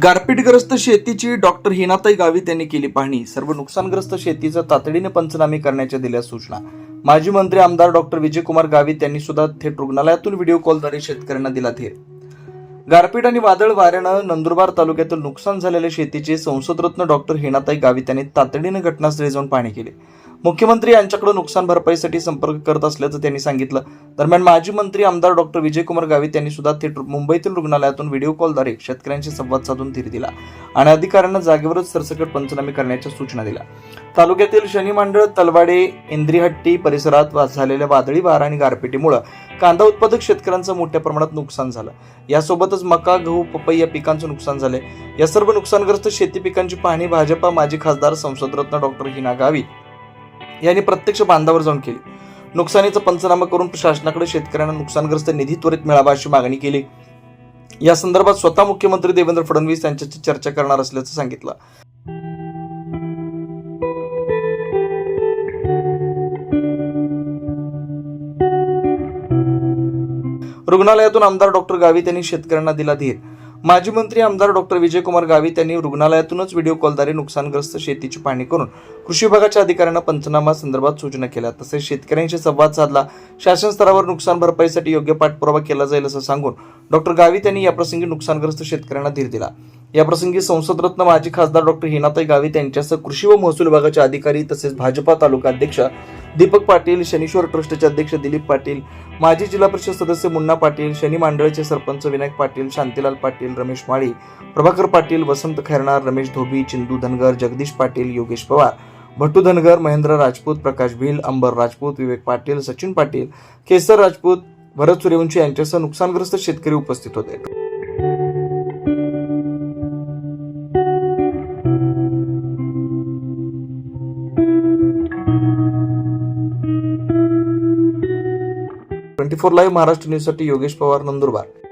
गारपीटग्रस्त शेतीची डॉक्टर हिनाताई गावित यांनी केली पाहणी. सर्व नुकसानग्रस्त शेतीचं तातडीने पंचनामे करण्याच्या दिल्या सूचना. माजी मंत्री आमदार डॉक्टर विजयकुमार गावित यांनी सुद्धा थेट रुग्णालयातून व्हिडिओ कॉलद्वारे शेतकऱ्यांना दिला धीर. गारपीट आणि वादळ वाऱ्यानं नंदुरबार तालुक्यातील नुकसान झालेल्या शेतीचे संसदरत्न डॉक्टर हिनाताई गावित यांनी तातडीने घटनास्थळी जाऊन पाहणी केली. मुख्यमंत्री यांच्याकडे नुकसान भरपाईसाठी संपर्क करत असल्याचं त्यांनी सांगितलं. दरम्यान माजी मंत्री आमदार डॉक्टर विजयकुमार गावित यांनी सुद्धा थेट मुंबईतील रुग्णालयातून व्हिडिओ कॉलद्वारे शेतकऱ्यांशी संवाद साधून धीर दिला आणि अधिकाऱ्यांना जागेवरच सरसकट पंचनामे करण्याच्या सूचना दिल्या. तालुक्यातील शनी मांडळ, तलवाडे, इंद्रीहट्टी परिसरात झालेल्या वादळी वारा आणि गारपिटीमुळे कांदा उत्पादक शेतकऱ्यांचं मोठ्या प्रमाणात नुकसान झालं. यासोबतच मका, गहू, पपई या पिकांचं नुकसान झालंय. या सर्व नुकसानग्रस्त शेती पिकांची पाहणी भाजपा माजी खासदार संसदरत्न डॉक्टर हिना गावित यांनी प्रत्यक्ष बांधावर जाऊन केली. नुकसानीचा पंचनामा करून प्रशासनाकडे शेतकऱ्यांना नुकसानग्रस्त निधी त्वरित मिळावा अशी मागणी केली. या संदर्भात स्वतः मुख्यमंत्री देवेंद्र फडणवीस यांच्याशी चर्चा करणार असल्याचं सांगितलं. रुग्णालयातून आमदार डॉक्टर गावित यांनी शेतकऱ्यांना दिला धीर. माजी मंत्री आमदार डॉक्टर विजयकुमार गावित यांनी रुग्णालयातूनच व्हिडिओ कॉलद्वारे नुकसानग्रस्त शेतीची पाहणी करून कृषी विभागाच्या अधिकाऱ्यांना पंचनामा संदर्भात सूचना केल्या. तसेच शेतकऱ्यांशी संवाद साधला. शासन स्तरावर नुकसान भरपाईसाठी योग्य पाठपुरावा केला जाईल असं सांगून डॉक्टर गावित यांनी याप्रसंगी नुकसानग्रस्त शेतकऱ्यांना धीर दिला. याप्रसंगी संसदरत्न माजी खासदार डॉक्टर हिनाताई गावित यांच्यासह कृषी व महसूल विभागाचे अधिकारी तसेच भाजपा तालुका अध्यक्ष दीपक पाटील, शनीश्वर ट्रस्टचे अध्यक्ष दिलीप पाटील, माजी जिल्हा परिषद सदस्य मुन्ना पाटील, शनी मांडळचे सरपंच विनायक पाटील, शांतीलाल पाटील, रमेश माळी, प्रभाकर पाटील, वसंत खैरनार, रमेश धोबी, चिंदू धनगर, जगदीश पाटील, योगेश पवार, भट्टू धनगर, महेंद्र राजपूत, प्रकाश भिल, अंबर राजपूत, विवेक पाटील, सचिन पाटील, केसर राजपूत, भरत सूर्यवंशी यांच्यासह नुकसानग्रस्त शेतकरी उपस्थित होते. ट्वेंटी फोर लाईव्ह महाराष्ट्र न्यूजसाठी योगेश पवार, नंदुरबार.